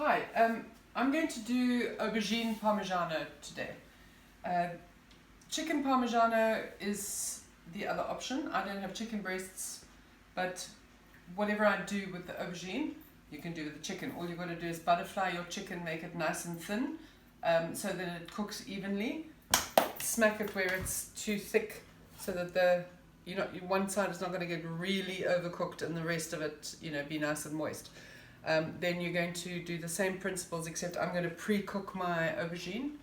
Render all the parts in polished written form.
Hi, I'm going to do aubergine parmigiana today. Chicken parmigiana is the other option. I don't have chicken breasts, but whatever I do with the aubergine, you can do with the chicken. All you've got to do is butterfly your chicken, make it nice and thin, so that it cooks evenly. Smack it where it's too thick, so that one side is not going to get really overcooked and the rest of it, be nice and moist. Then you're going to do the same principles, except I'm going to pre-cook my aubergine.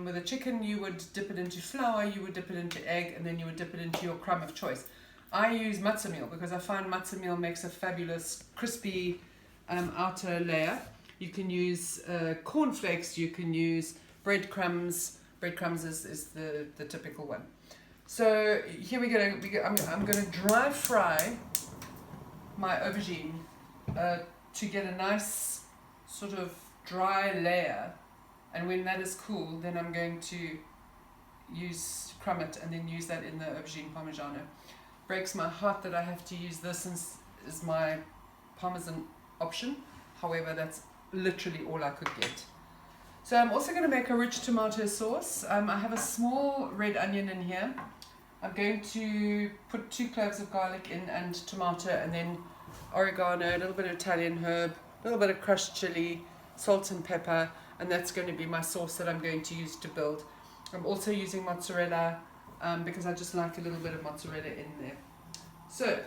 With a chicken, you would dip it into flour, you would dip it into egg, and then you would dip it into your crumb of choice. I use matzo meal because I find matzo meal makes a fabulous crispy outer layer. You can use cornflakes, you can use breadcrumbs. Breadcrumbs is the typical one. So here we go. I'm going to dry fry my aubergine to get a nice sort of dry layer, and when that is cool, then I'm going to crumb it and then use that in the aubergine parmigiana. Breaks my heart that I have to use this as my parmesan option. However, that's literally all I could get. So I'm also going to make a rich tomato sauce. I have a small red onion in here. I'm going to put 2 cloves of garlic in and tomato, and then oregano, a little bit of Italian herb, a little bit of crushed chili, salt and pepper, and that's going to be my sauce that I'm going to use to build. I'm also using mozzarella because I just like a little bit of mozzarella in there. So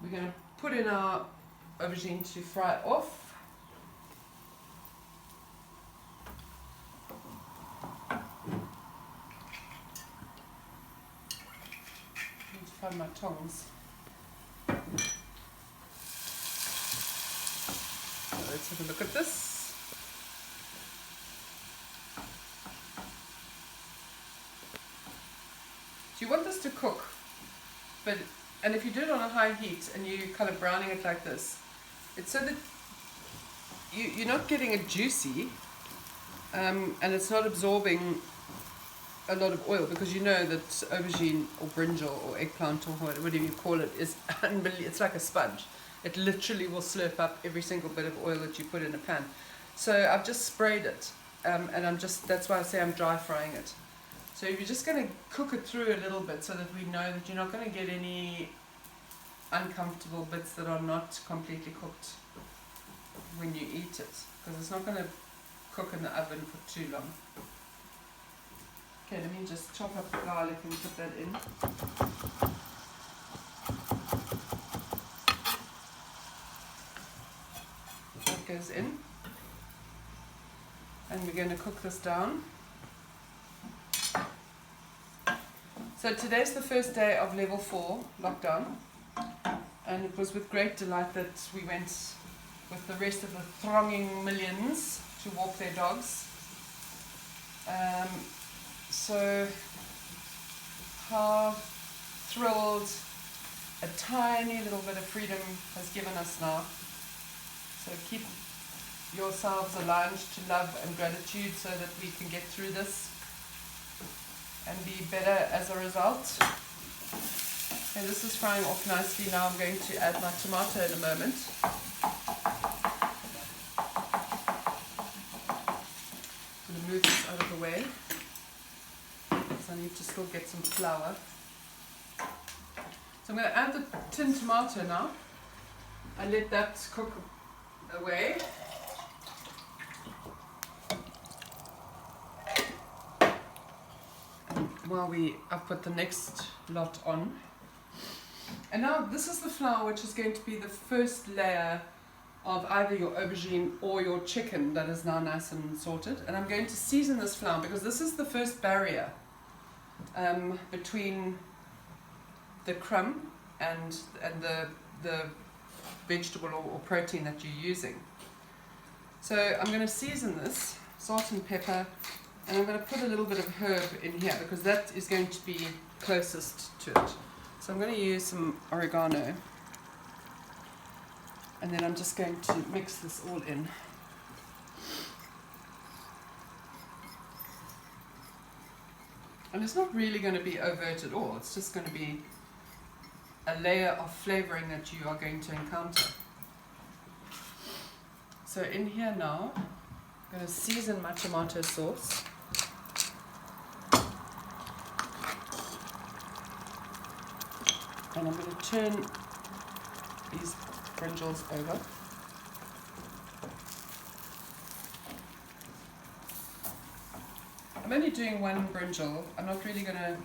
we're going to put in our aubergine to fry off. I need to find my tongs. Let's have a look at this. So you want this to cook, and if you do it on a high heat and you kind of browning it like this, it's so that you're not getting it juicy, and it's not absorbing a lot of oil, because you know that aubergine or brinjal or eggplant or whatever you call it is unbelievable. It's like a sponge. It literally will slurp up every single bit of oil that you put in a pan. So I've just sprayed it, and that's why I say I'm dry frying it. So you're just going to cook it through a little bit so that we know that you're not going to get any uncomfortable bits that are not completely cooked when you eat it, because it's not going to cook in the oven for too long. Okay, let me just chop up the garlic and put that in. That goes in. And we're going to cook this down. So today's the first day of level 4 lockdown, and it was with great delight that we went with the rest of the thronging millions to walk their dogs. So how thrilled a tiny little bit of freedom has given us now. So keep yourselves aligned to love and gratitude so that we can get through this and be better as a result. Okay, this is frying off nicely. Now I'm going to add my tomato in a moment. I'm going to move this out of the way, because I need to still get some flour. So I'm going to add the tin tomato now. I let that cook away. While I put the next lot on. And now this is the flour which is going to be the first layer of either your aubergine or your chicken that is now nice and sorted. And I'm going to season this flour because this is the first barrier between the crumb and the vegetable or protein that you're using. So I'm going to season this, salt and pepper, and I'm going to put a little bit of herb in here because that is going to be closest to it. So I'm going to use some oregano, and then I'm just going to mix this all in. And it's not really going to be overt at all, it's just going to be a layer of flavoring that you are going to encounter. So in here now, I'm going to season my tomato sauce. And I'm going to turn these brinjals over. I'm only doing one brinjal. I'm not really going to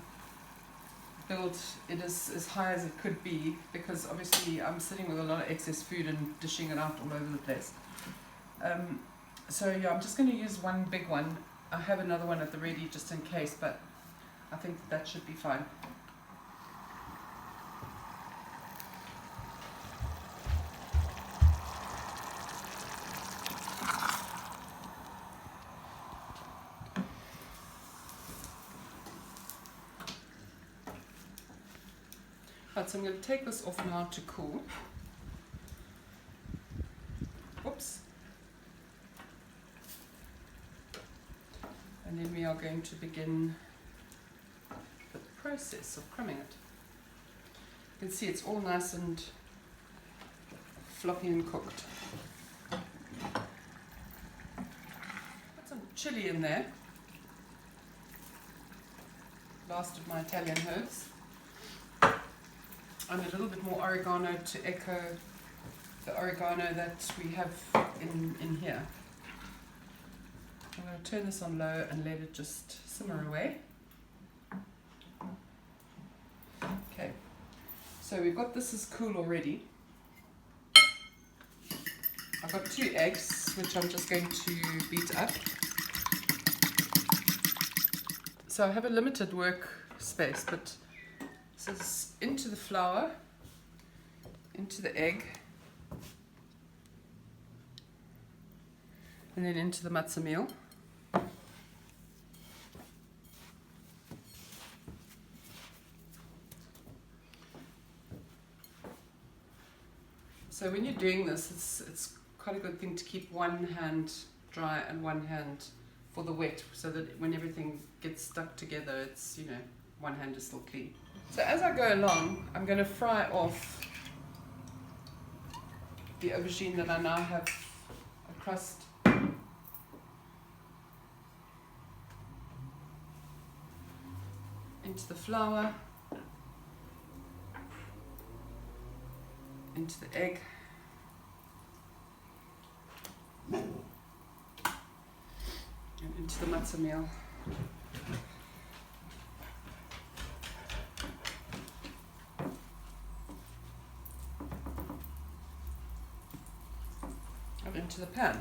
build it as high as it could be, because obviously I'm sitting with a lot of excess food and dishing it out all over the place. So yeah, I'm just going to use one big one. I have another one at the ready just in case, but I think that should be fine. Right, so I'm going to take this off now to cool. Oops. And then we are going to begin the process of crumbing it. You can see it's all nice and floppy and cooked. Put some chili in there. Last of my Italian herbs. And a little bit more oregano to echo the oregano that we have in here. I'm going to turn this on low and let it just simmer away. Okay, so we've got this is cool already. I've got 2 eggs which I'm just going to beat up. So I have a limited work space, but this is into the flour, into the egg, and then into the matzo meal. So when you're doing this, it's quite a good thing to keep one hand dry and one hand for the wet, so that when everything gets stuck together, it's, you know, one hand is still clean. So as I go along, I'm going to fry off the aubergine that I now have a crust. Into the flour, into the egg, and into the matzo meal. Into the pan.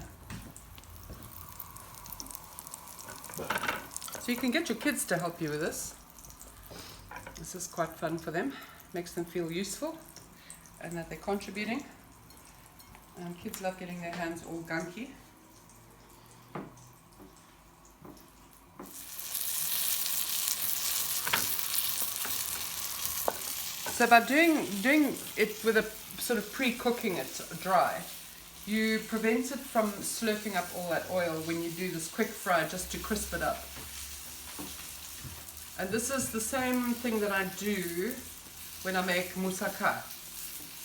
So you can get your kids to help you with this. This is quite fun for them. Makes them feel useful and that they're contributing. And kids love getting their hands all gunky. So by doing it with a sort of pre-cooking it dry, you prevent it from slurping up all that oil when you do this quick fry, just to crisp it up. And this is the same thing that I do when I make moussaka.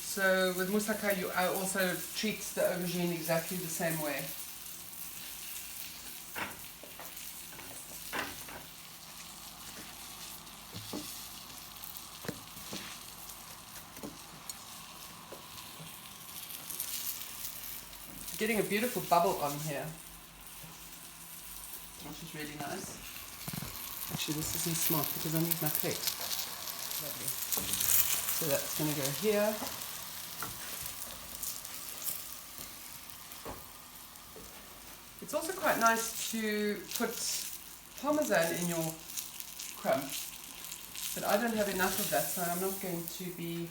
So with moussaka, I also treat the aubergine exactly the same way. Getting a beautiful bubble on here, which is really nice. Actually, this isn't smart because I need my plate. Lovely. So that's going to go here. It's also quite nice to put Parmesan in your crumb, but I don't have enough of that, so I'm not going to be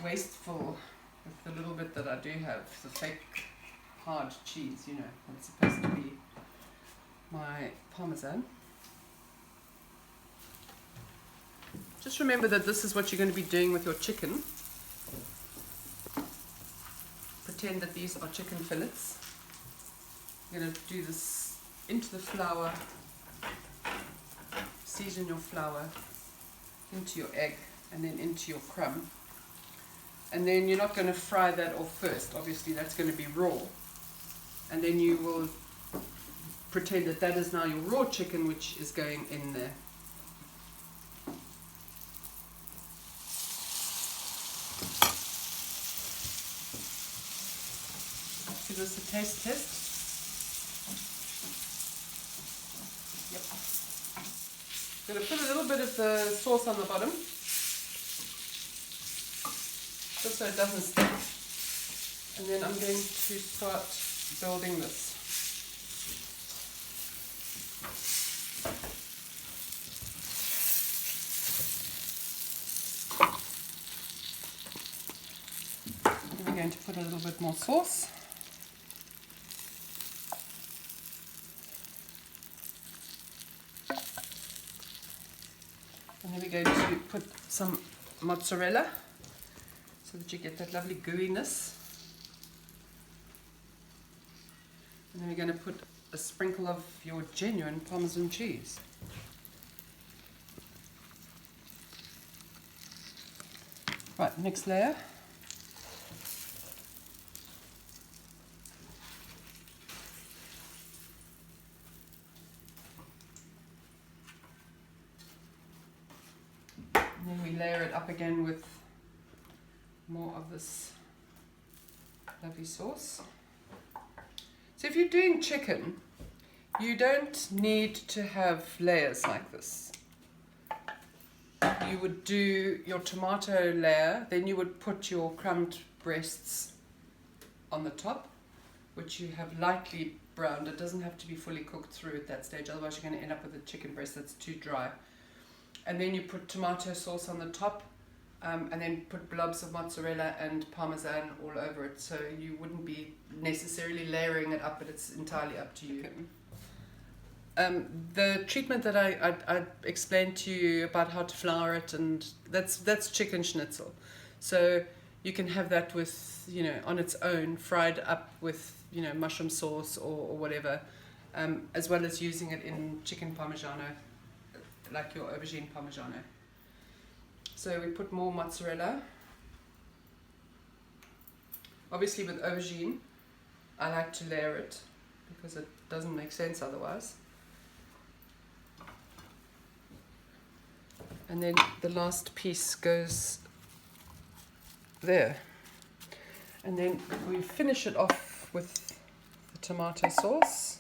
wasteful with the little bit that I do have, the fake hard cheese, you know, it's supposed to be my Parmesan. Just remember that this is what you're going to be doing with your chicken. Pretend that these are chicken fillets. You're going to do this into the flour, season your flour, into your egg, and then into your crumb. And then you're not going to fry that off first, obviously that's going to be raw. And then you will pretend that that is now your raw chicken, which is going in there. Give this a taste test. Yep. I'm going to put a little bit of the sauce on the bottom, just so it doesn't stick. And then I'm going to start building this. And we're going to put a little bit more sauce. And then we're going to put some mozzarella so that you get that lovely gooiness. And then we're going to put a sprinkle of your genuine Parmesan cheese. Right, next layer. And then we layer it up again with more of this lovely sauce. So if you're doing chicken, you don't need to have layers like this. You would do your tomato layer, then you would put your crumbed breasts on the top, which you have lightly browned. It doesn't have to be fully cooked through at that stage, otherwise you're going to end up with a chicken breast that's too dry. And then you put tomato sauce on the top, and then put blobs of mozzarella and Parmesan all over it, so you wouldn't be necessarily layering it up, but it's entirely up to you. The treatment that I explained to you about how to flour it, and that's chicken schnitzel. So you can have that with, you know, on its own, fried up with, you know, mushroom sauce or whatever, as well as using it in chicken Parmigiana, like your aubergine Parmigiana. So we put more mozzarella. Obviously with aubergine, I like to layer it because it doesn't make sense otherwise. And then the last piece goes there. And then we finish it off with the tomato sauce.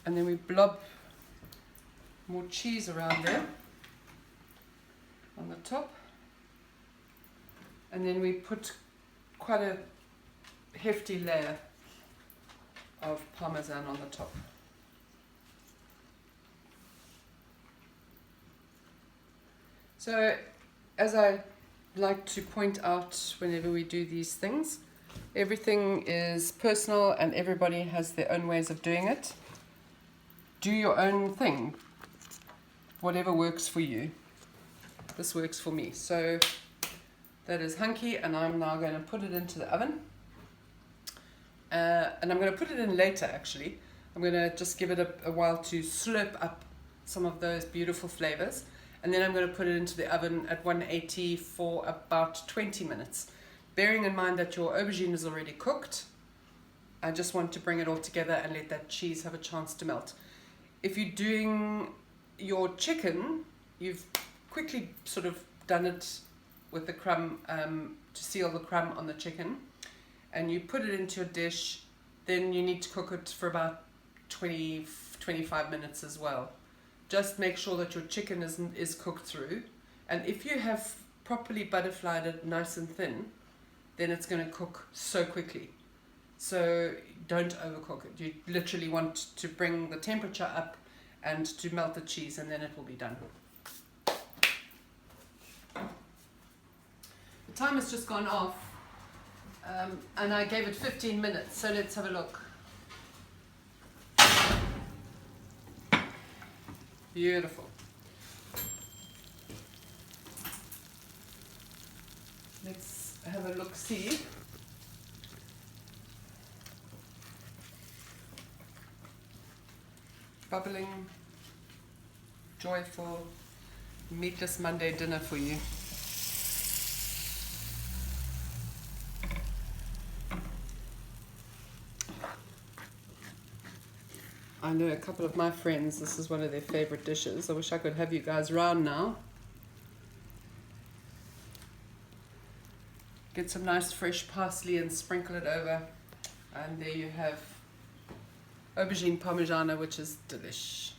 And then we blob more cheese around there on the top. And then we put quite a hefty layer of Parmesan on the top. So, as I like to point out whenever we do these things, everything is personal and everybody has their own ways of doing it. Do your own thing, whatever works for you. This works for me. So that is hunky, and I'm now going to put it into the oven. And I'm going to put it in later actually. I'm going to just give it a while to slurp up some of those beautiful flavors. And then I'm going to put it into the oven at 180 for about 20 minutes. Bearing in mind that your aubergine is already cooked, I just want to bring it all together and let that cheese have a chance to melt. If you're doing your chicken, you've quickly sort of done it with the crumb to seal the crumb on the chicken, and you put it into your dish. Then you need to cook it for about 20-25 minutes as well. Just make sure that your chicken is cooked through, and if you have properly butterflied it nice and thin, then it's going to cook so quickly. So don't overcook it. You literally want to bring the temperature up and to melt the cheese, and then it will be done. The time has just gone off, and I gave it 15 minutes, so let's have a look. Beautiful. Let's have a look-see. Bubbling, joyful, meatless Monday dinner for you. I know a couple of my friends, this is one of their favorite dishes. I wish I could have you guys round now. Get some nice fresh parsley and sprinkle it over. And there you have aubergine parmigiana, which is delish.